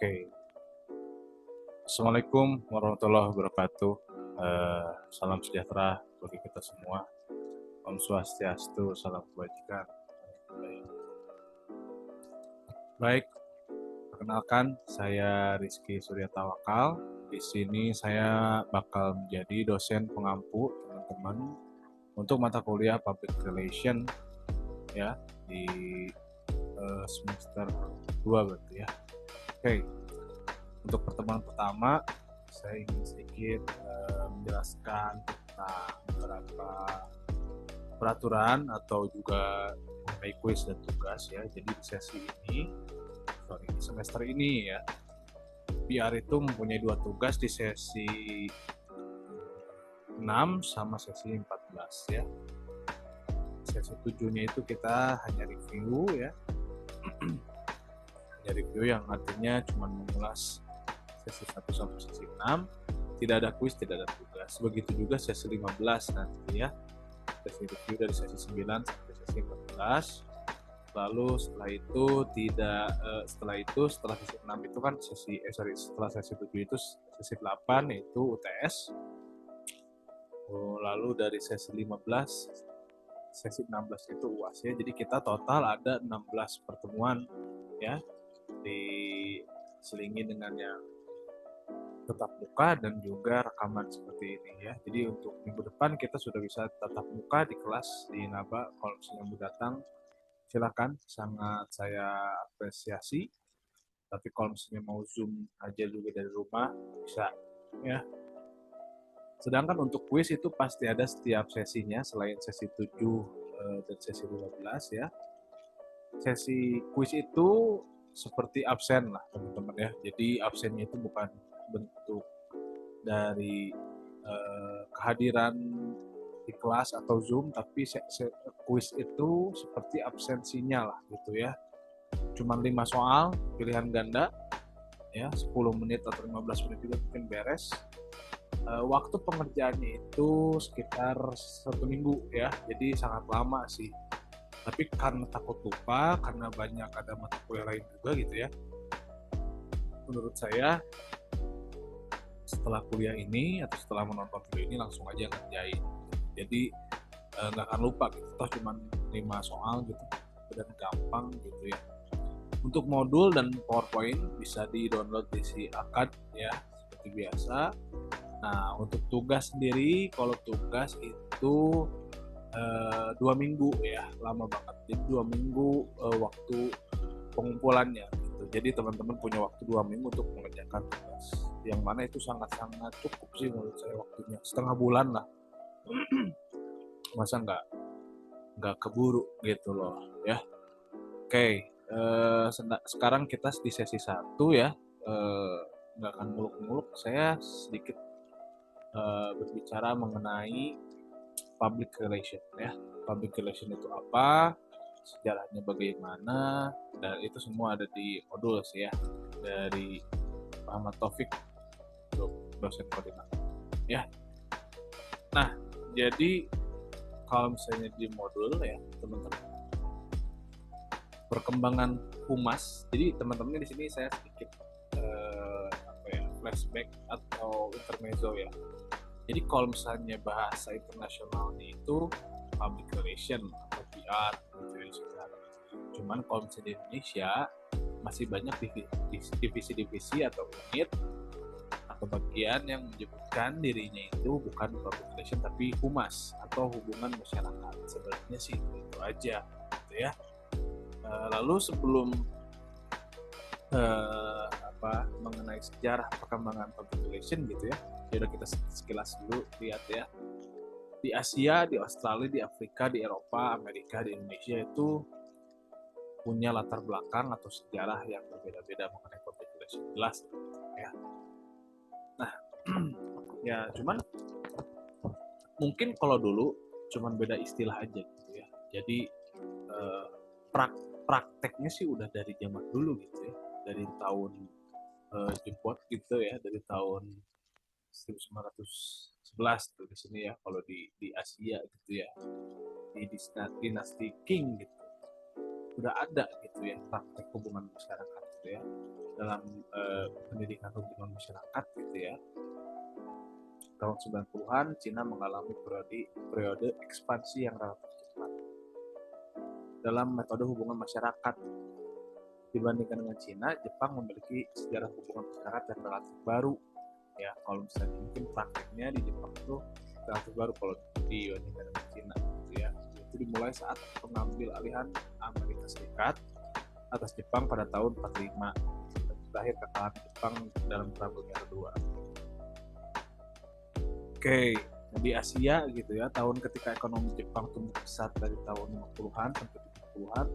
Oke, Assalamualaikum warahmatullahi wabarakatuh. Salam sejahtera bagi kita semua. Om Swastiastu, salam kebajikan. Baik, perkenalkan saya Rizky Surya Tawakal. Di sini saya bakal menjadi dosen pengampu teman-teman untuk mata kuliah Public Relation ya di semester 2 berarti ya. Oke. Untuk pertemuan pertama, saya ingin sedikit menjelaskan tentang beberapa peraturan atau juga mengenai kuis dan tugas ya. Jadi di di semester ini ya, PR itu mempunyai 2 tugas di sesi 6 sama sesi 14 ya. Sesi 7-nya itu kita hanya review ya. Hanya review yang artinya cuma mengulas sesi 1 sampai sesi 6, tidak ada kuis, tidak ada tugas. Begitu juga sesi 15 nanti ya, sesi review dari sesi 9 sampai sesi 14. Lalu setelah sesi 6 itu kan setelah sesi 7 itu sesi 8 yaitu UTS. Lalu dari sesi 15 sesi 16 itu UAS ya. Jadi kita total ada 16 pertemuan ya, diselingi dengan yang tatap muka dan juga rekaman seperti ini ya. Jadi untuk minggu depan kita sudah bisa tatap muka di kelas di Naba. Kalau misalnya mau datang silakan, sangat saya apresiasi. Tapi kalau misalnya mau Zoom aja juga dari rumah bisa ya. Sedangkan untuk kuis itu pasti ada setiap sesinya selain sesi 7 dan sesi 15 ya. Sesi kuis itu seperti absen lah teman-teman ya. Jadi absennya itu bukan bentuk dari kehadiran di kelas atau Zoom, tapi kuis itu seperti absensinya lah gitu ya. Cuman 5 soal pilihan ganda ya, 10 menit atau 15 menit juga mungkin beres. Waktu pengerjaannya itu sekitar 1 minggu ya, jadi sangat lama sih. Tapi karena takut lupa, karena banyak ada mata kuliah lain juga gitu ya, menurut saya setelah kuliah ini atau setelah menonton video ini langsung aja ngerjain. Jadi nggak akan lupa gitu, toh cuma 5 soal gitu dan gampang gitu ya. Untuk modul dan PowerPoint bisa di-download di si Akad ya, seperti biasa. Nah, untuk tugas sendiri, kalau tugas itu 2 minggu ya, lama banget. Jadi 2 minggu waktu pengumpulannya gitu. Jadi teman-teman punya waktu 2 minggu untuk mengerjakan tugas. Yang mana itu sangat-sangat cukup sih menurut saya waktunya. Setengah bulan lah. Masa nggak keburu gitu loh ya. Oke, sekarang kita di sesi 1 ya. Nggak akan muluk-muluk. Saya sedikit berbicara mengenai public relation ya. Public relation itu apa, sejarahnya bagaimana, dan itu semua ada di modul sih ya, dari Pak Ahmad Taufik, dosen koordinator ya. Nah, jadi kalau misalnya di modul ya teman-teman, perkembangan humas. Jadi teman-teman di sini saya sedikit flashback atau intermezzo ya. Jadi kalau misalnya bahasa internasionalnya itu public relation atau PR gitu ya. Cuman kalau misalnya di Indonesia masih banyak divisi-divisi atau unit atau bagian yang menyebutkan dirinya itu bukan public relation tapi humas atau hubungan masyarakat. Sebenarnya sih itu aja gitu ya. Lalu sebelum mengenai sejarah perkembangan public relation gitu ya, udah kita sekilas dulu lihat ya. Di Asia, di Australia, di Afrika, di Eropa, Amerika, di Indonesia itu punya latar belakang atau sejarah yang berbeda-beda mengenai public relation, jelas ya. Nah, ya cuman mungkin kalau dulu cuman beda istilah aja gitu ya. Jadi prakteknya sih udah dari zaman dulu gitu ya, dari tahun jemput gitu ya, dari tahun 1911 tuh di sini ya, kalau di Asia gitu ya, di dinasti King gitu udah ada gitu ya praktek hubungan masyarakat. gitu ya dalam pendidikan hubungan masyarakat gitu ya. Tahun 90-an Cina mengalami periode ekspansi yang relatif cepat dalam metode hubungan masyarakat. Dibandingkan dengan Cina, Jepang memiliki sejarah hubungan masyarakat yang relatif baru. Ya, kalau misalnya mungkin prakteknya di Jepang itu relatif baru kalau dibandingkan dengan Cina, gitu ya. Itu dimulai saat pengambil alihan Amerika Serikat atas Jepang pada tahun 45 dan berakhir kekalahan Jepang dalam Perang Dunia Kedua. Oke, di Asia gitu ya, tahun ketika ekonomi Jepang tumbuh pesat dari tahun 50-an sampai 70-an,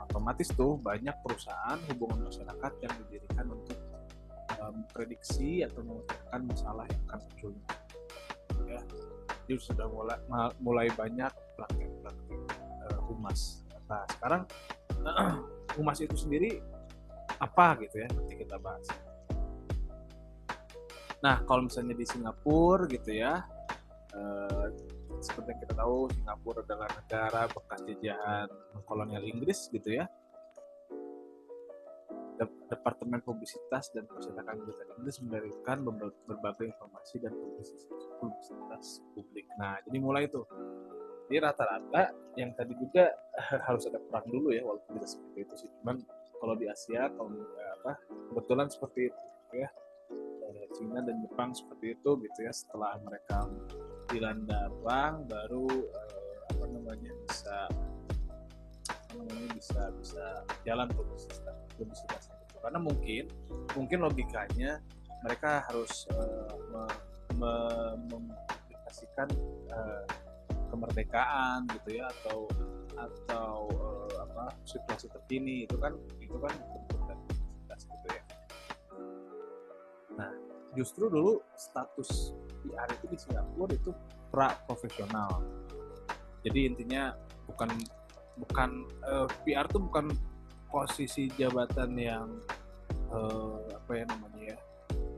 otomatis tuh banyak perusahaan hubungan masyarakat yang didirikan untuk memprediksi atau memecahkan masalah yang akan muncul. Ya, jadi sudah mulai banyak praktek-praktek humas. Nah, sekarang humas itu sendiri apa gitu ya? Nanti kita bahas. Nah, kalau misalnya di Singapura gitu ya, seperti yang kita tahu, Singapura adalah negara bekas jajahan kolonial Inggris gitu ya. Departemen Publisitas dan Percetakan Berita Inggris menerbitkan berbagai informasi dan publisitas publik. Nah, jadi mulai itu. Jadi rata-rata yang tadi juga harus ada perang dulu ya, walaupun tidak seperti itu sih. Cuman kalau di Asia, kalau kebetulan seperti itu ya. Cina dan Jepang seperti itu gitu ya, setelah mereka dilanda perang baru bisa jalan publisitas gitu. Karena mungkin logikanya mereka harus mempublikasikan kemerdekaan gitu ya atau situasi terkini itu kan bentuk dari publisitas gitu ya. Nah, justru dulu status PR itu di Singapura itu pra-profesional. Jadi intinya bukan PR itu bukan posisi jabatan yang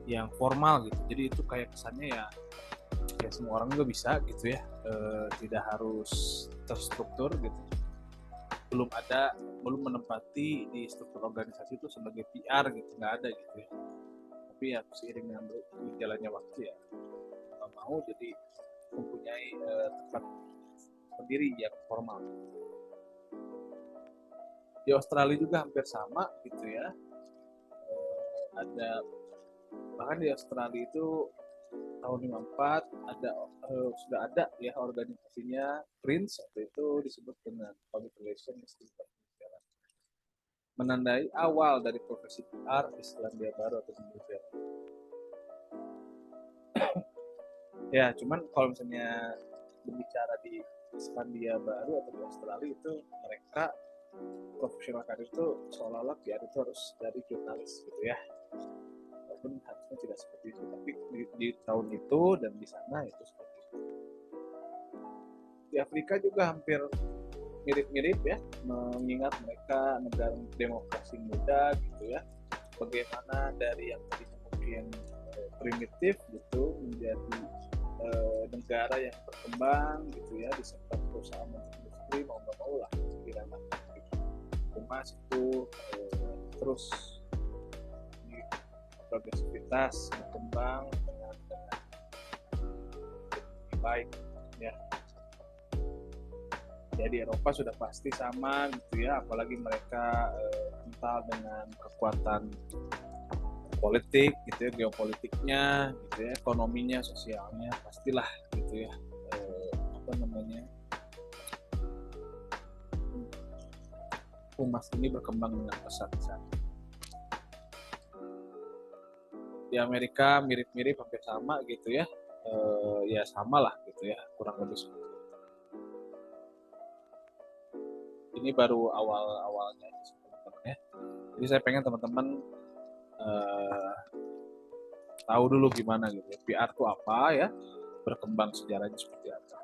yang formal gitu. Jadi itu kayak kesannya ya semua orang juga bisa gitu ya, tidak harus terstruktur gitu. Belum menempati di struktur organisasi itu sebagai PR gitu, nggak ada gitu ya. Tapi ya seiring dengan berjalannya waktu ya nggak mau jadi mempunyai tempat sendiri yang formal. Di Australia juga hampir sama gitu ya, ada bahkan di Australia itu tahun 54 sudah ada ya organisasinya PRINCE, atau itu disebut dengan Public Relations Institute, menandai awal dari profesi PR di Selandia Baru atau New Zealand. Ya, cuman kalau misalnya berbicara di Selandia Baru atau di Australia itu mereka profesional karir itu seolah-olah PR itu harus dari jurnalis gitu ya. Walaupun harusnya tidak seperti itu, tapi di tahun itu dan di sana itu seperti itu. Di Afrika juga hampir mirip-mirip ya, mengingat mereka negara demokrasi muda gitu ya. Bagaimana dari yang tadinya mungkin primitif gitu menjadi negara yang berkembang gitu ya di sektor perusahaan dan industri, mau nggak mau lah kiranya humas itu terus di progresivitas berkembang dengan lebih baik ya. Jadi Eropa sudah pasti sama gitu ya, apalagi mereka kental dengan kekuatan politik gitu ya, geopolitiknya gitu ya, ekonominya, sosialnya pastilah gitu ya, humas ini berkembang dengan pesat. Di Amerika mirip-mirip hampir sama gitu ya, ya sama lah gitu ya, kurang lebih seperti itu. Ini baru awal-awalnya ya. Jadi saya pengen teman-teman tahu dulu gimana gitu ya, PR itu apa ya, berkembang sejarahnya seperti apa.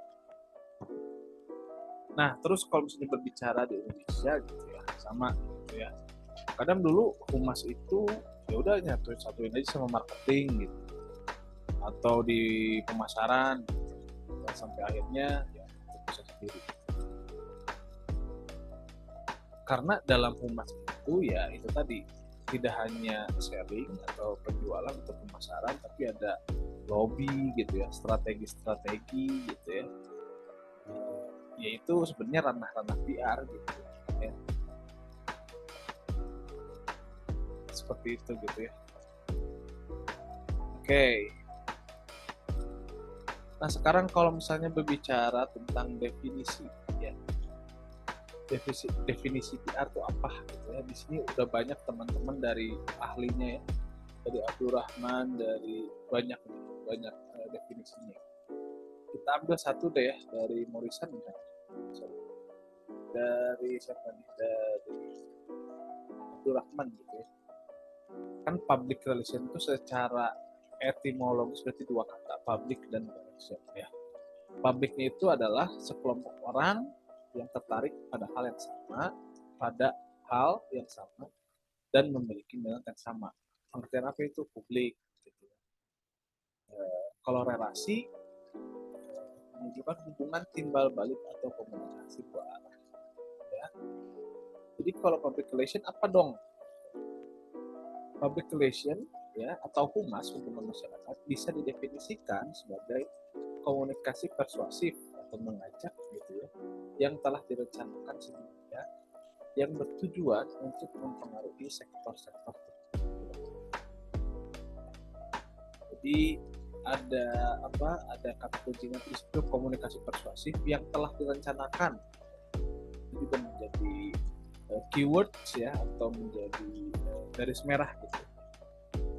Nah, terus kalau misalnya berbicara di Indonesia gitu ya, sama gitu ya. Kadang dulu humas itu ya udah satuin aja sama marketing gitu. Atau di pemasaran gitu. Sampai akhirnya ya bisa sendiri. Karena dalam humas itu ya itu tadi tidak hanya selling atau penjualan atau pemasaran, tapi ada lobby gitu ya, strategi-strategi gitu ya. Yaitu sebenarnya ranah-ranah PR gitu ya. Seperti itu gitu ya. Oke. Nah, sekarang kalau misalnya berbicara tentang definisi ya. Definisi PR itu apa gitu ya. Di sini udah banyak teman-teman dari ahlinya ya. Dari Abdurrahman, dari banyak definisinya. Kita ambil satu deh ya, dari Morrison ya. Dari siapa nih? Dari Abdurrahman gitu ya. Kan public relation itu secara etimologis berarti dua kata, public dan relation ya. Publiknya itu adalah sekelompok orang yang tertarik pada hal yang sama, dan memiliki minat yang sama. Pengertian apa itu publik? Gitu. Kalau relasi menunjukkan hubungan timbal balik atau komunikasi dua arah. Ya. Jadi kalau public relation apa dong? Public relation ya atau humas hubungan masyarakat bisa didefinisikan sebagai komunikasi persuasif atau mengajak gitu ya yang telah direncanakan sebelumnya yang bertujuan untuk mempengaruhi sektor-sektor tertentu. Jadi ada kata kuncinya di situ komunikasi persuasif yang telah direncanakan. Itu juga menjadi keywords ya atau menjadi garis merah gitu.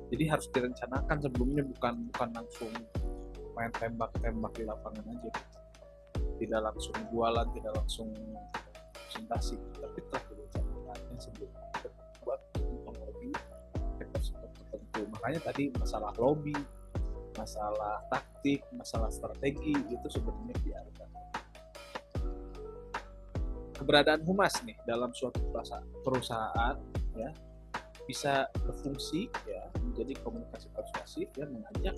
Jadi harus direncanakan sebelumnya, bukan langsung main tembak-tembak di lapangan aja. Tidak langsung jualan, tidak langsung presentasi, tapi telah direncanakan yang sebelumnya buat mempengaruhi sektor tertentu. Makanya tadi masalah lobby, masalah taktik, masalah strategi itu sebenarnya diarahkan. Keberadaan humas nih dalam suatu perusahaan ya bisa berfungsi ya menjadi komunikasi persuasif ya mengajak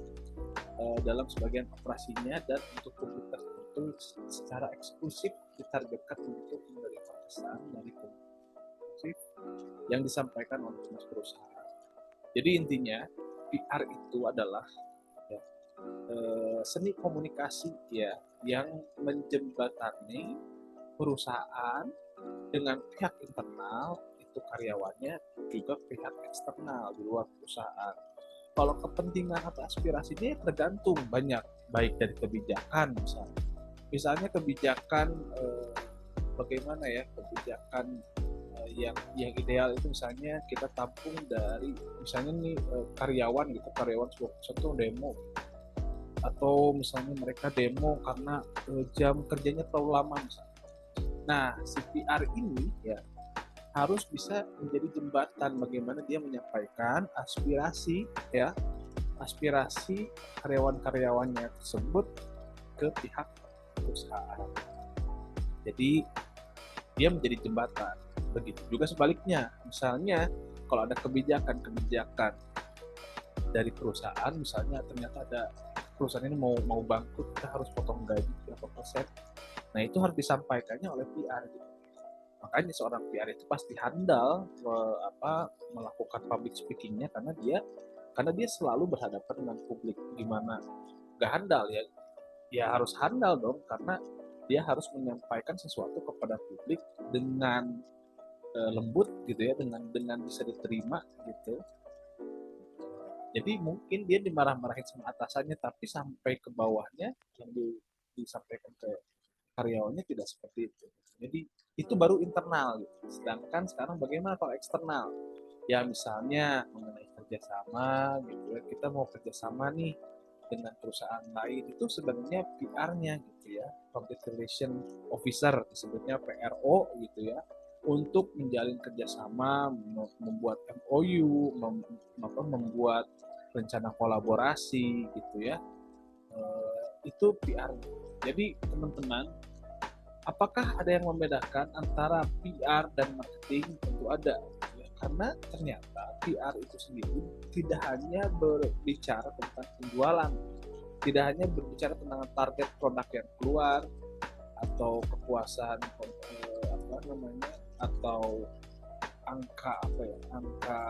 dalam sebagian operasinya dan untuk publik tertentu secara eksklusif ditargetkan untuk menerima pesan dari komunikasi yang disampaikan oleh humas perusahaan. Jadi intinya PR itu adalah ya, seni komunikasi ya yang menjembatani perusahaan dengan pihak internal itu karyawannya juga pihak eksternal di luar perusahaan. Kalau kepentingan atau aspirasinya tergantung banyak, baik dari kebijakan misalnya kebijakan bagaimana ya kebijakan yang ideal itu misalnya kita tampung dari misalnya nih karyawan sebuah perusahaan demo atau misalnya mereka demo karena jam kerjanya terlalu lama misalnya. Nah, CPR ini ya harus bisa menjadi jembatan bagaimana dia menyampaikan aspirasi karyawan-karyawannya tersebut ke pihak perusahaan. Jadi dia menjadi jembatan. Begitu juga sebaliknya. Misalnya kalau ada kebijakan dari perusahaan, misalnya ternyata ada perusahaan ini mau bangkrut, kita harus potong gaji berapa persen. Nah itu harus disampaikannya oleh PR. Gitu. Makanya seorang PR itu pasti handal melakukan public speakingnya karena dia selalu berhadapan dengan publik. Gimana gak handal ya harus handal dong karena dia harus menyampaikan sesuatu kepada publik dengan lembut gitu ya, dengan bisa diterima gitu. Jadi mungkin dia dimarah-marahin sama atasannya, tapi sampai ke bawahnya yang disampaikan ke karyawannya tidak seperti itu. Jadi itu baru internal gitu. Sedangkan sekarang bagaimana kalau eksternal? Ya misalnya mengenai kerjasama gitu ya, kita mau kerjasama nih dengan perusahaan lain, itu sebenarnya PR-nya gitu ya, Public Relation Officer disebutnya PRO gitu ya, untuk menjalin kerjasama, membuat MOU, membuat rencana kolaborasi gitu ya, itu PR. Jadi teman-teman, apakah ada yang membedakan antara PR dan marketing? Tentu ada, karena ternyata PR itu sendiri tidak hanya berbicara tentang penjualan, tidak hanya berbicara tentang target produk yang keluar atau kepuasan atau angka apa ya, angka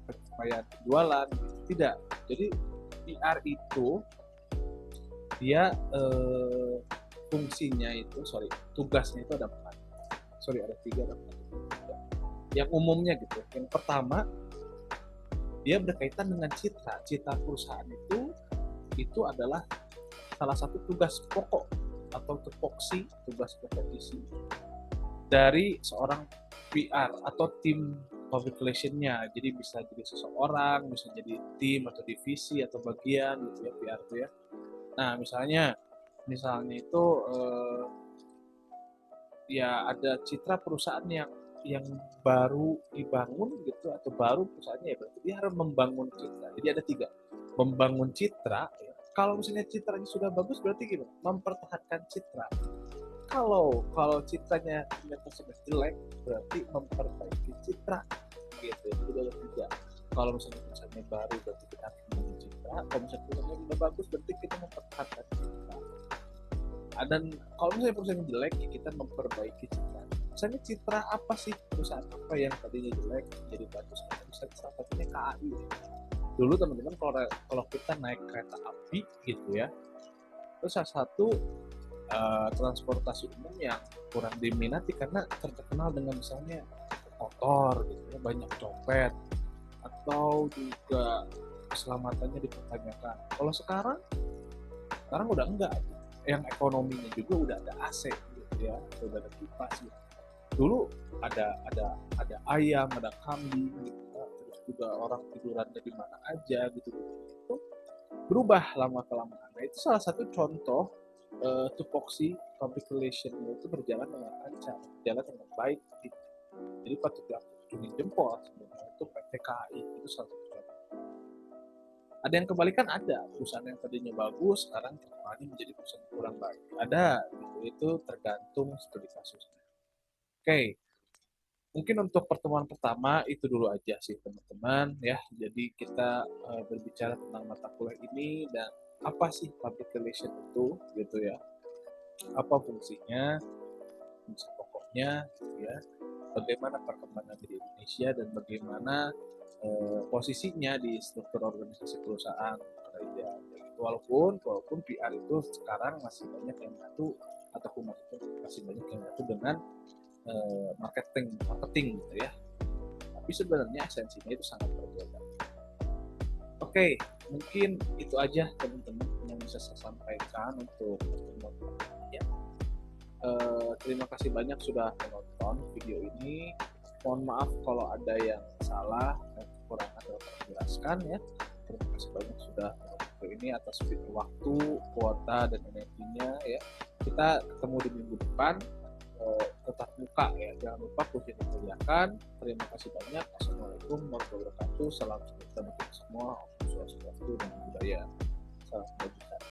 pencapaian jualan, tidak. Jadi PR itu dia fungsinya itu, tugasnya itu ada empat, ada tiga, ada empat. Yang umumnya gitu. Yang pertama, dia berkaitan dengan citra perusahaan itu adalah salah satu tugas pokok atau tupoksi, tugas kompetisi dari seorang PR atau tim public relation-nya. Jadi bisa jadi seseorang, bisa jadi tim atau divisi atau bagian gitu ya, PR itu ya. Nah, misalnya itu ya ada citra perusahaan yang baru dibangun gitu, atau baru perusahaannya, ya berarti dia harus membangun citra. Jadi ada tiga, membangun citra ya. Kalau misalnya citranya sudah bagus berarti gimana? Mempertahankan citra. Kalau citranya ternyata sudah jelek berarti memperbaiki citra gitu. Jadi ada tiga. Kalau misalnya perusahaannya baru berarti kita harus membangun citra. Kalau misalnya perusahaannya sudah bagus berarti kita mempertahankan citra. Dan kalau misalnya perusahaan jelek ya kita memperbaiki citra. Misalnya citra apa sih, perusahaan apa yang tadinya jelek jadi bagus? Misalnya salah satunya KAI. Dulu teman-teman kalau kita naik kereta api gitu ya, itu salah satu transportasi umum yang kurang diminati karena terkenal dengan misalnya kotor gitu ya, banyak copet, atau juga keselamatannya dipertanyakan. Kalau sekarang udah enggak, yang ekonominya juga udah ada AC gitu ya, udah ada kipas gitu. Dulu ada ayam, ada kambing gitu ya, terus juga orang tidurannya di mana aja gitu. Itu berubah lama kelamaan. Nah, itu salah satu contoh tupoksi public relation itu berjalan dengan lancar, berjalan dengan baik gitu. Jadi patut diacungi jempol sebenarnya itu PT KAI, itu salah satu contoh. Ada yang kebalikan, ada perusahaan yang tadinya bagus sekarang terkenalnya menjadi perusahaan yang kurang baik, ada gitu. Itu tergantung studi kasusnya. Oke, mungkin untuk pertemuan pertama itu dulu aja sih teman-teman ya. Jadi kita berbicara tentang mata kuliah ini dan apa sih public relation itu gitu ya, apa fungsinya, fungsi pokoknya gitu ya, bagaimana perkembangan di Indonesia dan bagaimana posisinya di struktur organisasi perusahaan kerja. Walaupun PR itu sekarang masih banyak yang nyatu, atau humas itu masih banyak yang nyatu dengan marketing gitu ya. Tapi sebenarnya esensinya itu sangat berbeda. Oke, mungkin itu aja teman-teman yang bisa saya sampaikan untuk pertemuan ya. Terima kasih banyak sudah menonton video ini. Mohon maaf kalau ada yang salah dan kekurangan dalam menjelaskan ya. Terima kasih banyak sudah menonton ini atas waktu, kuota, dan energinya ya. Kita ketemu di minggu depan, tetap muka ya. Jangan lupa kunci dimuliakan. Terima kasih banyak. Assalamualaikum warahmatullahi wabarakatuh. Salam sejahtera bagi semua. Om Swastiastu dan budaya. Salam kebajikan.